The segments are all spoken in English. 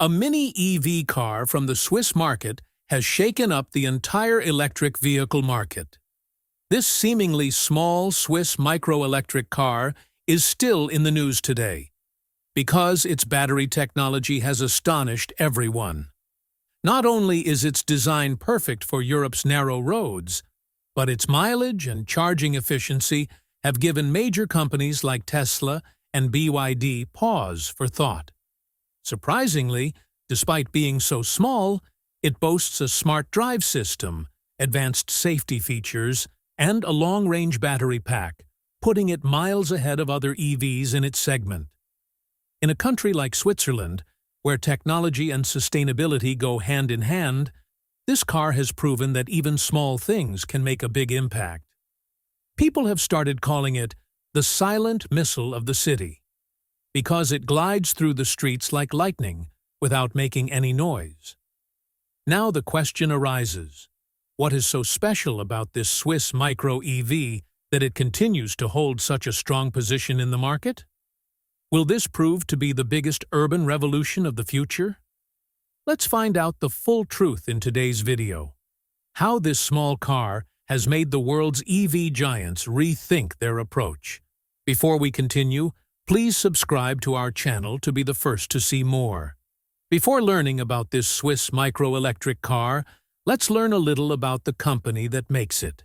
A mini EV car from the Swiss market has shaken up the entire electric vehicle market. This seemingly small Swiss microelectric car is still in the news today because its battery technology has astonished everyone. Not only is its design perfect for Europe's narrow roads, but its mileage and charging efficiency have given major companies like Tesla and BYD pause for thought. Surprisingly, despite being so small, it boasts a smart drive system, advanced safety features, and a long-range battery pack, putting it miles ahead of other EVs in its segment. In a country like Switzerland, where technology and sustainability go hand in hand, this car has proven that even small things can make a big impact. People have started calling it the silent missile of the city, because it glides through the streets like lightning without making any noise. Now the question arises, what is so special about this Swiss micro EV that it continues to hold such a strong position in the market? Will this prove to be the biggest urban revolution of the future? Let's find out the full truth in today's video. How this small car has made the world's EV giants rethink their approach. Before we continue, please subscribe to our channel to be the first to see more. Before learning about this Swiss microelectric car, let's learn a little about the company that makes it.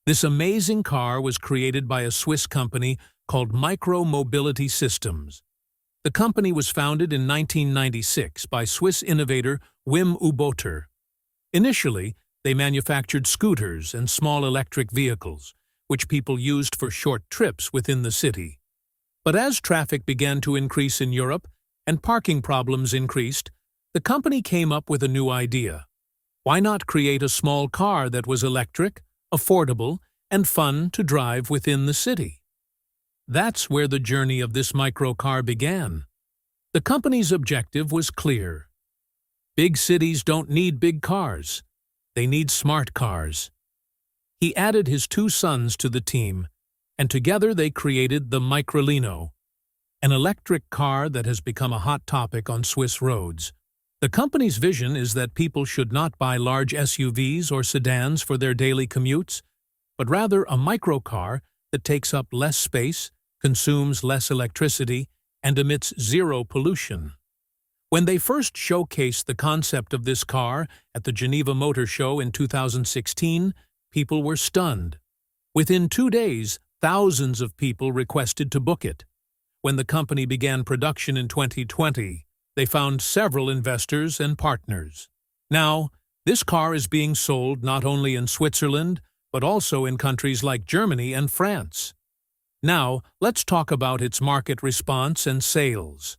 This amazing car was created by a Swiss company called Micro Mobility Systems. The company was founded in 1996 by Swiss innovator Wim Uboter. Initially, they manufactured scooters and small electric vehicles, which people used for short trips within the city. But as traffic began to increase in Europe and parking problems increased, the company came up with a new idea. Why not create a small car that was electric, affordable, and fun to drive within the city? That's where the journey of this microcar began. The company's objective was clear. Big cities don't need big cars. They need smart cars. He added his two sons to the team, and together they created the Microlino, an electric car that has become a hot topic on Swiss roads. The company's vision is that people should not buy large SUVs or sedans for their daily commutes, but rather a microcar that takes up less space, consumes less electricity, and emits zero pollution. When they first showcased the concept of this car at the Geneva Motor Show in 2016, people were stunned. Within 2 days, thousands of people requested to book it. When the company began production in 2020, they found several investors and partners. Now, this car is being sold not only in Switzerland, but also in countries like Germany and France. Now, let's talk about its market response and sales.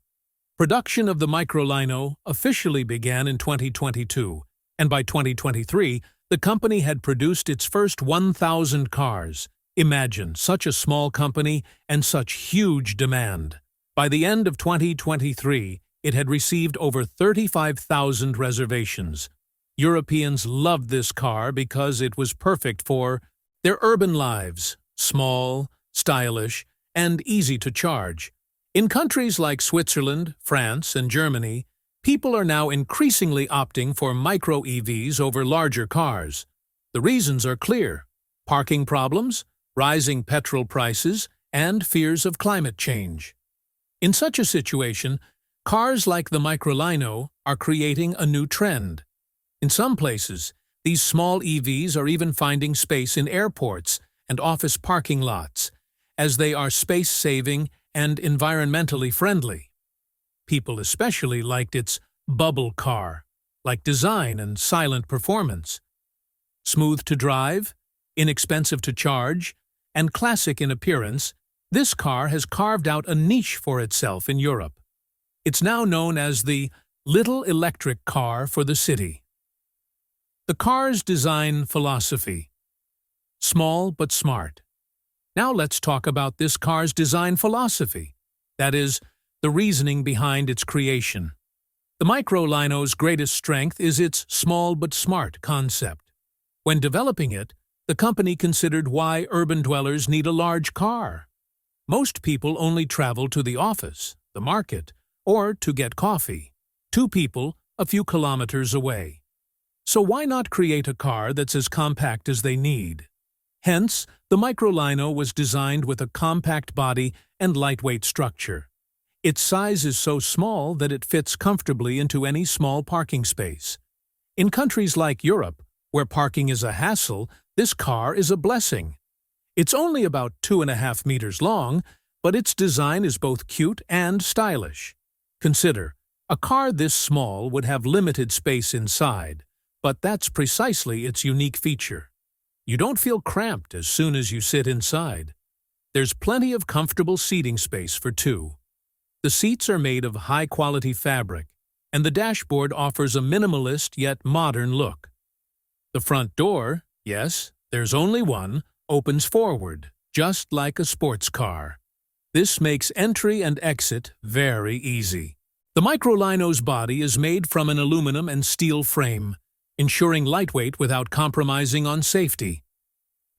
Production of the Microlino officially began in 2022, and by 2023, the company had produced its first 1,000 cars. Imagine such a small company and such huge demand. By the end of 2023, it had received over 35,000 reservations. Europeans loved this car because it was perfect for their urban lives, small, stylish, and easy to charge. In countries like Switzerland, France, and Germany, people are now increasingly opting for micro EVs over larger cars. The reasons are clear: parking problems, rising petrol prices, and fears of climate change. In such a situation, cars like the Microlino are creating a new trend. In some places, these small EVs are even finding space in airports and office parking lots, as they are space-saving and environmentally friendly. People especially liked its bubble car-like design and silent performance. Smooth to drive, inexpensive to charge, and classic in appearance, this car has carved out a niche for itself in Europe. It's now known as the little electric car for the city. The car's design philosophy. Small but smart. Now let's talk about this car's design philosophy. That is, the reasoning behind its creation. The Microlino's greatest strength is its small but smart concept. When developing it, the company considered why urban dwellers need a large car. Most people only travel to the office, the market, or to get coffee. two people, a few kilometers away. So why not create a car that's as compact as they need? Hence, the Microlino was designed with a compact body and lightweight structure. Its size is so small that it fits comfortably into any small parking space. In countries like Europe, where parking is a hassle, this car is a blessing. It's only about 2.5 meters long, but its design is both cute and stylish. Consider, a car this small would have limited space inside, but that's precisely its unique feature. You don't feel cramped as soon as you sit inside. There's plenty of comfortable seating space for two. The seats are made of high-quality fabric, and the dashboard offers a minimalist yet modern look. The front door, yes, there's only one, opens forward, just like a sports car. This makes entry and exit very easy. The Microlino's body is made from an aluminum and steel frame, ensuring lightweight without compromising on safety.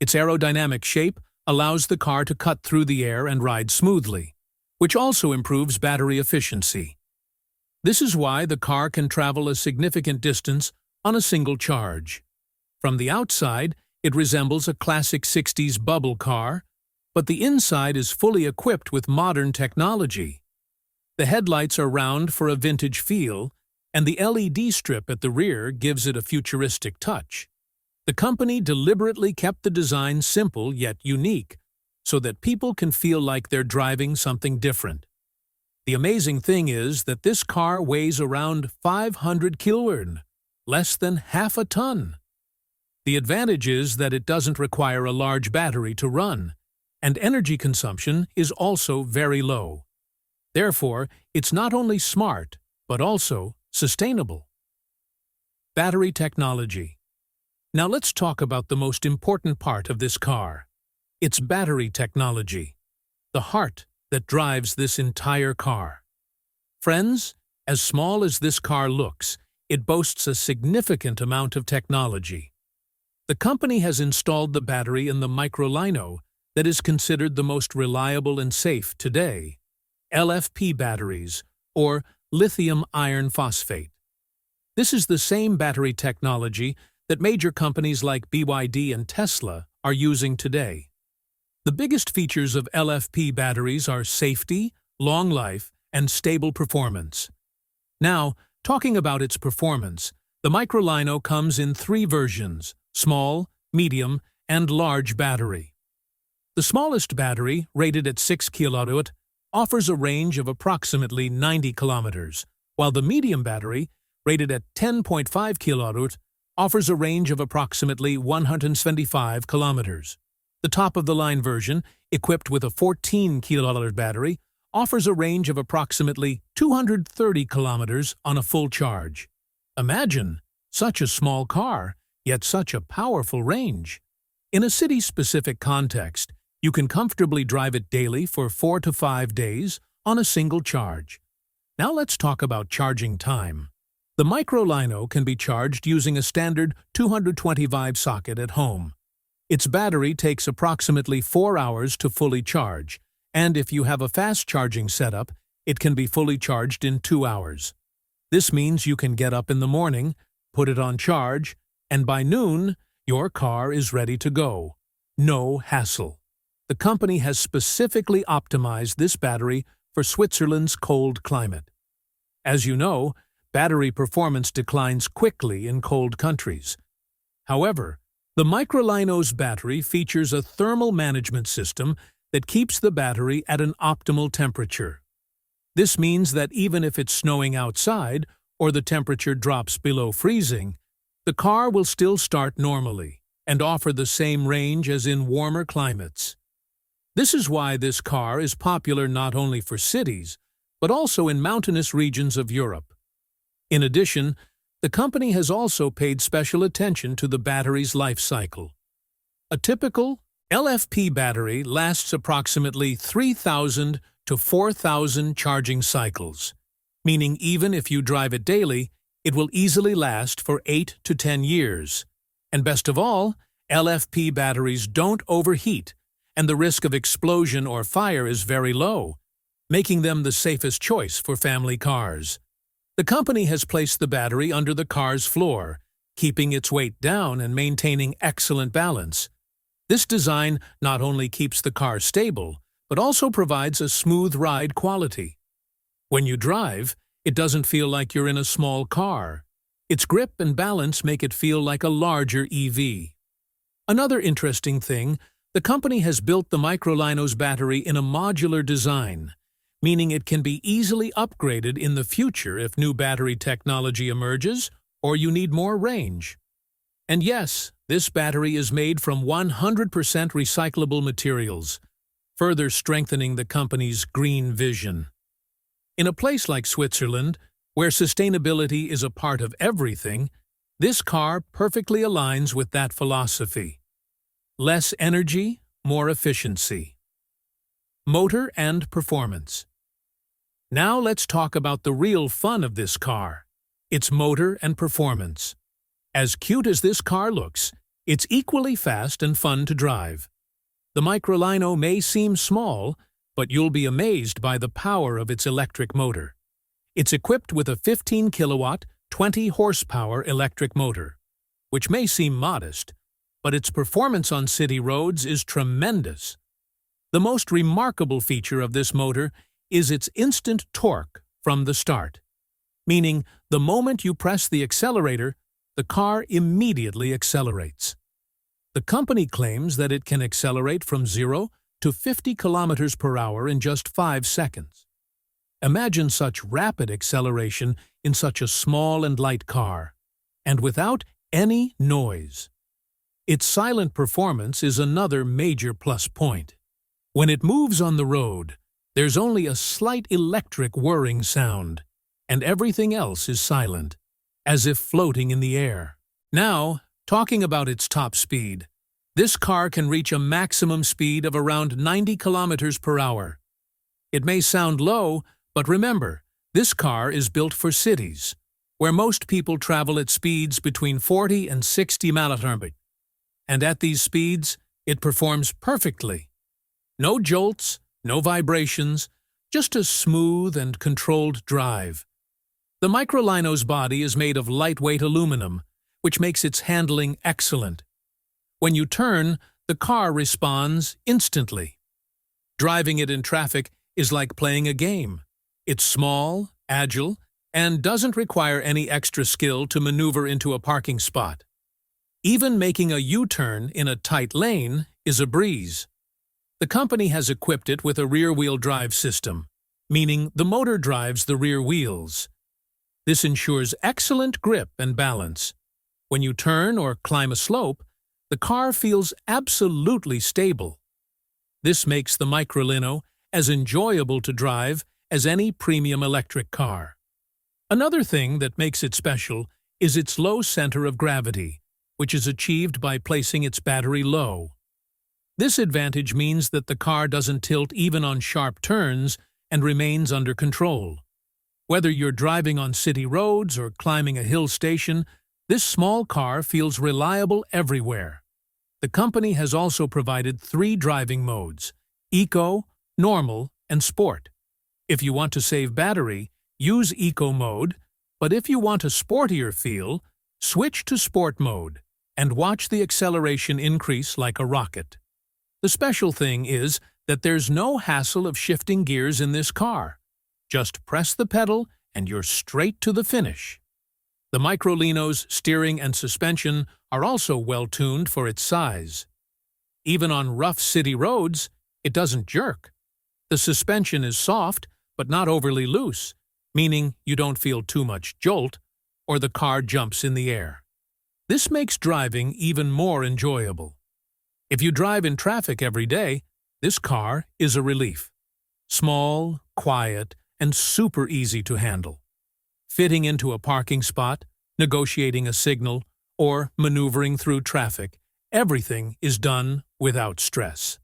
Its aerodynamic shape allows the car to cut through the air and ride smoothly, which also improves battery efficiency. This is why the car can travel a significant distance on a single charge. From the outside, it resembles a classic 60s bubble car, but the inside is fully equipped with modern technology. The headlights are round for a vintage feel, and the LED strip at the rear gives it a futuristic touch. The company deliberately kept the design simple yet unique, so that people can feel like they're driving something different. The amazing thing is that this car weighs around 500 kilograms, less than half a ton. The advantage is that it doesn't require a large battery to run, and energy consumption is also very low. Therefore, it's not only smart, but also sustainable. Battery technology. Now let's talk about the most important part of this car. Its battery technology, the heart that drives this entire car. Friends, as small as this car looks, it boasts a significant amount of technology. The company has installed the battery in the Microlino that is considered the most reliable and safe today, LFP batteries, or lithium iron phosphate. This is the same battery technology that major companies like BYD and Tesla are using today. The biggest features of LFP batteries are safety, long life, and stable performance. Now, talking about its performance, the Microlino comes in 3 versions: small, medium, and large battery. The smallest battery, rated at 6 kWh, offers a range of approximately 90 kilometers, while the medium battery, rated at 10.5 kWh, offers a range of approximately 175 kilometers. The top-of-the-line version, equipped with a 14 kWh battery, offers a range of approximately 230 kilometers on a full charge. Imagine, such a small car, yet such a powerful range. In a city-specific context, you can comfortably drive it daily for 4 to 5 days on a single charge. Now let's talk about charging time. The Microlino can be charged using a standard 220-volt socket at home. Its battery takes approximately 4 hours to fully charge, and if you have a fast charging setup, it can be fully charged in 2 hours. This means you can get up in the morning, put it on charge, and by noon, your car is ready to go. No hassle. The company has specifically optimized this battery for Switzerland's cold climate. As you know, battery performance declines quickly in cold countries. However, the Microlino's battery features a thermal management system that keeps the battery at an optimal temperature. This means that even if it's snowing outside or the temperature drops below freezing, the car will still start normally and offer the same range as in warmer climates. This is why this car is popular not only for cities, but also in mountainous regions of Europe. In addition, the company has also paid special attention to the battery's life cycle. A typical LFP battery lasts approximately 3,000 to 4,000 charging cycles, meaning even if you drive it daily, it will easily last for 8 to 10 years. And best of all, LFP batteries don't overheat, and the risk of explosion or fire is very low, making them the safest choice for family cars. The company has placed the battery under the car's floor, keeping its weight down and maintaining excellent balance. This design not only keeps the car stable, but also provides a smooth ride quality. When you drive, it doesn't feel like you're in a small car. Its grip and balance make it feel like a larger EV. Another interesting thing, the company has built the Microlino's battery in a modular design, meaning it can be easily upgraded in the future if new battery technology emerges or you need more range. And yes, this battery is made from 100% recyclable materials, further strengthening the company's green vision. In a place like Switzerland, where sustainability is a part of everything, this car perfectly aligns with that philosophy. Less energy, more efficiency. Motor and performance. Now let's talk about the real fun of this car, its motor and performance. As cute as this car looks, it's equally fast and fun to drive. The Microlino may seem small, but you'll be amazed by the power of its electric motor. It's equipped with a 15-kilowatt, 20-horsepower electric motor, which may seem modest, but its performance on city roads is tremendous. The most remarkable feature of this motor is its instant torque from the start, meaning the moment you press the accelerator, the car immediately accelerates. The company claims that it can accelerate from 0 to 50 kilometers per hour in just 5 seconds. Imagine such rapid acceleration in such a small and light car, and without any noise. Its silent performance is another major plus point. When it moves on the road, there's only a slight electric whirring sound, and everything else is silent, as if floating in the air. Now, talking about its top speed, this car can reach a maximum speed of around 90 kilometers per hour. It may sound low, but remember, this car is built for cities, where most people travel at speeds between 40 and 60 miles per hour. And at these speeds, it performs perfectly. No jolts, no vibrations, just a smooth and controlled drive. The Microlino's body is made of lightweight aluminum, which makes its handling excellent. When you turn, the car responds instantly. Driving it in traffic is like playing a game. It's small, agile, and doesn't require any extra skill to maneuver into a parking spot. Even making a U-turn in a tight lane is a breeze. The company has equipped it with a rear-wheel drive system, meaning the motor drives the rear wheels. This ensures excellent grip and balance. When you turn or climb a slope, the car feels absolutely stable. This makes the Microlino as enjoyable to drive as any premium electric car. Another thing that makes it special is its low center of gravity, which is achieved by placing its battery low. This advantage means that the car doesn't tilt even on sharp turns and remains under control. Whether you're driving on city roads or climbing a hill station, this small car feels reliable everywhere. The company has also provided 3 driving modes: Eco, Normal, and Sport. If you want to save battery, use Eco mode, but if you want a sportier feel, switch to Sport mode and watch the acceleration increase like a rocket. The special thing is that there's no hassle of shifting gears in this car. Just press the pedal and you're straight to the finish. The Microlino's steering and suspension are also well-tuned for its size. Even on rough city roads, it doesn't jerk. The suspension is soft, but not overly loose, meaning you don't feel too much jolt or the car jumps in the air. This makes driving even more enjoyable. If you drive in traffic every day, this car is a relief. Small, quiet, and super easy to handle. Fitting into a parking spot, negotiating a signal, or maneuvering through traffic, everything is done without stress.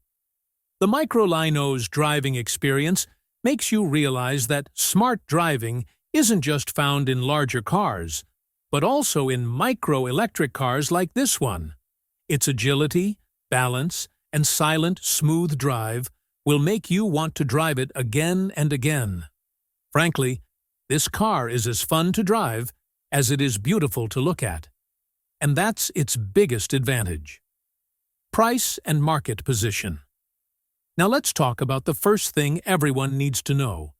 The Microlino's driving experience makes you realize that smart driving isn't just found in larger cars, but also in micro-electric cars like this one. Its agility, balance, and silent, smooth drive will make you want to drive it again and again. Frankly, This car is as fun to drive as it is beautiful to look at. And that's its biggest advantage. Price and market position. Now let's talk about the first thing everyone needs to know.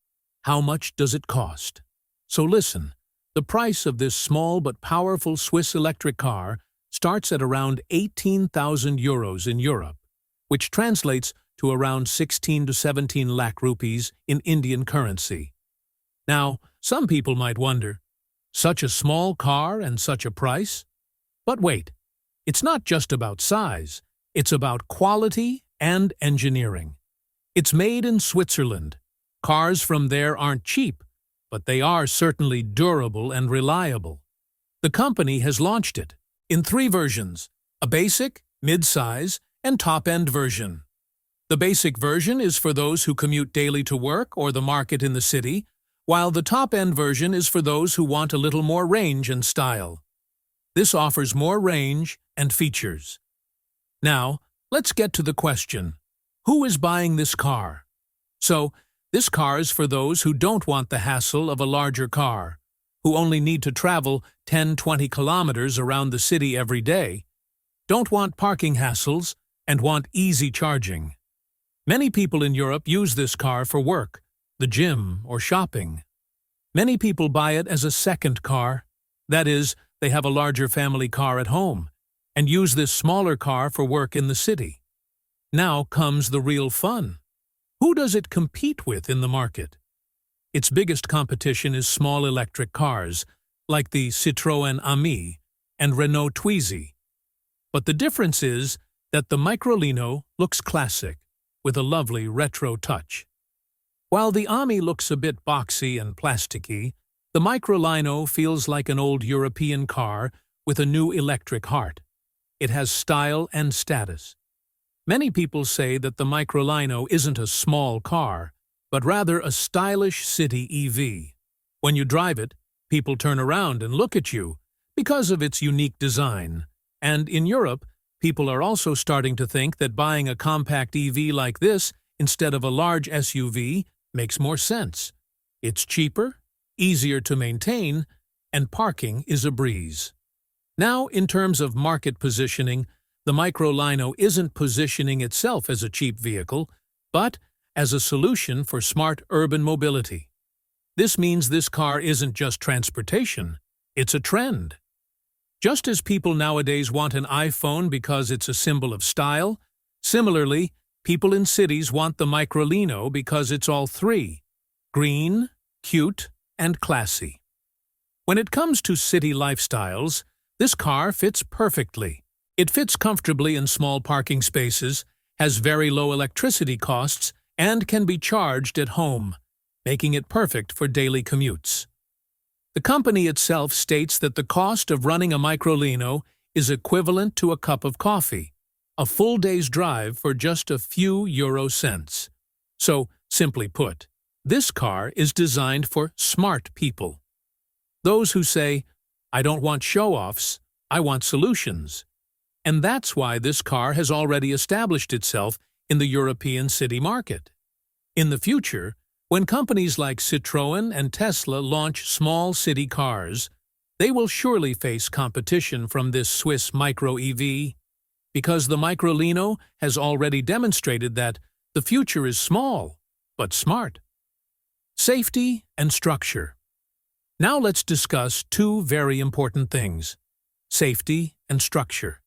How much does it cost? So listen, the price of this small but powerful Swiss electric car starts at around 18,000 euros in Europe, which translates to around 16 to 17 lakh rupees in Indian currency. Now, some people might wonder, such a small car and such a price? But wait, it's not just about size, it's about quality and engineering. It's made in Switzerland. Cars from there aren't cheap, but they are certainly durable and reliable. The company has launched it in 3 versions, a basic, mid-size, and top-end version. The basic version is for those who commute daily to work or the market in the city, while the top-end version is for those who want a little more range and style. This offers more range and features. Now, let's get to the question, who is buying this car? So, this car is for those who don't want the hassle of a larger car, who only need to travel 10-20 kilometers around the city every day, don't want parking hassles, and want easy charging. Many people in Europe use this car for work, the gym, or shopping. Many people buy it as a second car. That is, they have a larger family car at home and use this smaller car for work in the city. Now comes the real fun. Who does it compete with in the market? Its biggest competition is small electric cars, like the Citroën Ami and Renault Twizy. But the difference is that the Microlino looks classic, with a lovely retro touch. While the Ami looks a bit boxy and plasticky, the Microlino feels like an old European car with a new electric heart. It has style and status. Many people say that the Microlino isn't a small car, but rather a stylish city EV. When you drive it, people turn around and look at you because of its unique design. And in Europe, people are also starting to think that buying a compact EV like this instead of a large SUV makes more sense. It's cheaper, easier to maintain, and parking is a breeze. Now, in terms of market positioning, the Microlino isn't positioning itself as a cheap vehicle, but as a solution for smart urban mobility. This means this car isn't just transportation, it's a trend. Just as people nowadays want an iPhone because it's a symbol of style, similarly, people in cities want the Microlino because it's all 3: green, cute, and classy. When it comes to city lifestyles, this car fits perfectly. It fits comfortably in small parking spaces, has very low electricity costs, and can be charged at home, making it perfect for daily commutes. The company itself states that the cost of running a Microlino is equivalent to a cup of coffee, a full day's drive for just a few euro cents. So, simply put, this car is designed for smart people. Those who say, "I don't want show-offs, I want solutions." And that's why this car has already established itself in the European city market. In the future, when companies like Citroën and Tesla launch small city cars, they will surely face competition from this Swiss micro-EV, because the Microlino has already demonstrated that the future is small, but smart. Safety and structure. Now let's discuss 2 very important things: safety and structure,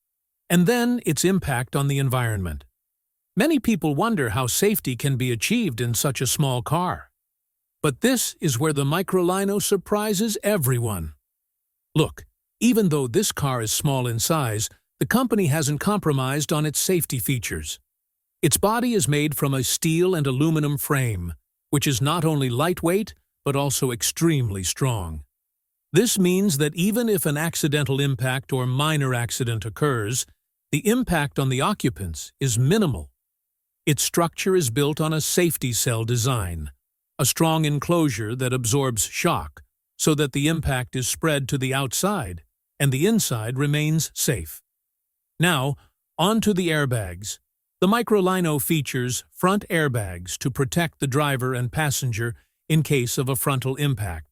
and then its impact on the environment. Many people wonder how safety can be achieved in such a small car. But this is where the Microlino surprises everyone. Look, even though this car is small in size, the company hasn't compromised on its safety features. Its body is made from a steel and aluminum frame, which is not only lightweight, but also extremely strong. This means that even if an accidental impact or minor accident occurs, the impact on the occupants is minimal. Its structure is built on a safety cell design, a strong enclosure that absorbs shock, so that the impact is spread to the outside and the inside remains safe. Now, on to the airbags. The Microlino features front airbags to protect the driver and passenger in case of a frontal impact.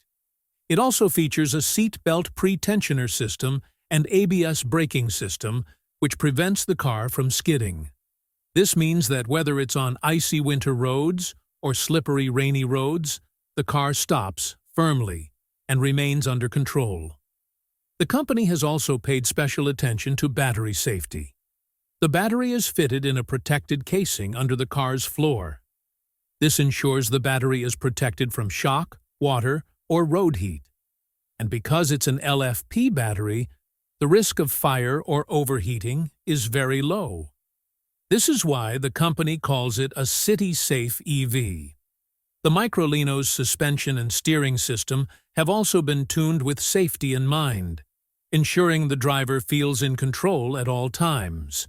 It also features a seat belt pre-tensioner system and ABS braking system, which prevents the car from skidding. This means that whether it's on icy winter roads or slippery rainy roads, the car stops firmly and remains under control. The company has also paid special attention to battery safety. The battery is fitted in a protected casing under the car's floor. This ensures the battery is protected from shock, water, or road heat. And because it's an LFP battery, the risk of fire or overheating is very low. This is why the company calls it a city-safe EV. The Microlino's suspension and steering system have also been tuned with safety in mind, ensuring the driver feels in control at all times.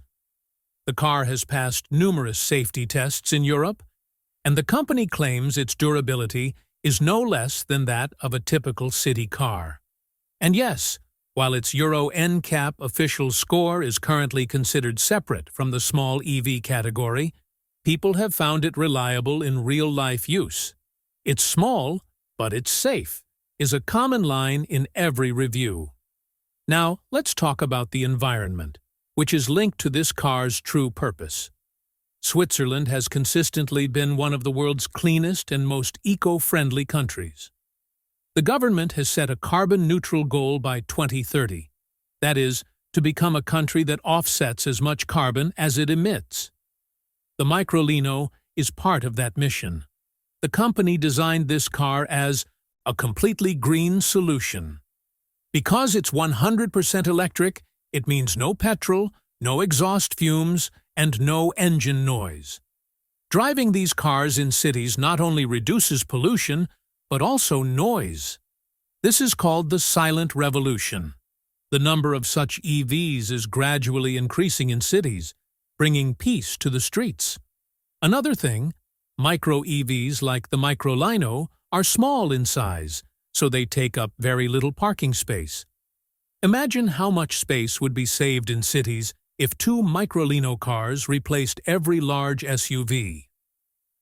The car has passed numerous safety tests in Europe, and the company claims its durability is no less than that of a typical city car. And yes, while its Euro NCAP official score is currently considered separate from the small EV category, people have found it reliable in real-life use. "It's small, but it's safe," is a common line in every review. Now, let's talk about the environment, which is linked to this car's true purpose. Switzerland has consistently been one of the world's cleanest and most eco-friendly countries. The government has set a carbon-neutral goal by 2030. That is, to become a country that offsets as much carbon as it emits. The Microlino is part of that mission. The company designed this car as a completely green solution. Because it's 100% electric, it means no petrol, no exhaust fumes, and no engine noise. Driving these cars in cities not only reduces pollution, but also noise. This is called the silent revolution. The number of such EVs is gradually increasing in cities, bringing peace to the streets. Another thing, micro-EVs like the Microlino are small in size, so they take up very little parking space. Imagine how much space would be saved in cities if 2 Microlino cars replaced every large SUV.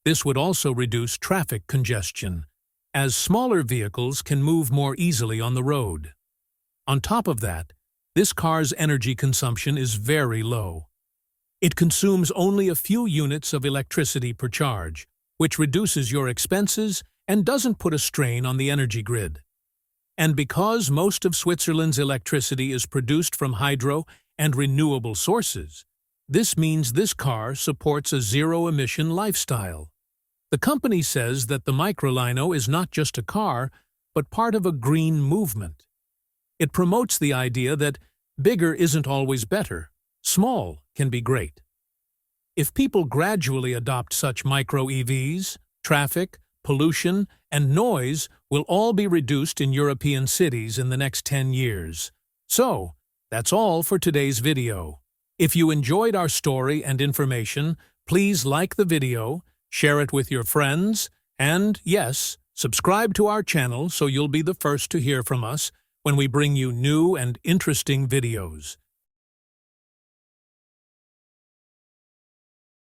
This would also reduce traffic congestion, as smaller vehicles can move more easily on the road. On top of that, this car's energy consumption is very low. It consumes only a few units of electricity per charge, which reduces your expenses and doesn't put a strain on the energy grid. And because most of Switzerland's electricity is produced from hydro and renewable sources, this means this car supports a zero-emission lifestyle. The company says that the Microlino is not just a car, but part of a green movement. It promotes the idea that bigger isn't always better, small can be great. If people gradually adopt such micro-EVs, traffic, pollution, and noise will all be reduced in European cities in the next 10 years. So, that's all for today's video. If you enjoyed our story and information, please like the video, share it with your friends, and, yes, subscribe to our channel so you'll be the first to hear from us when we bring you new and interesting videos.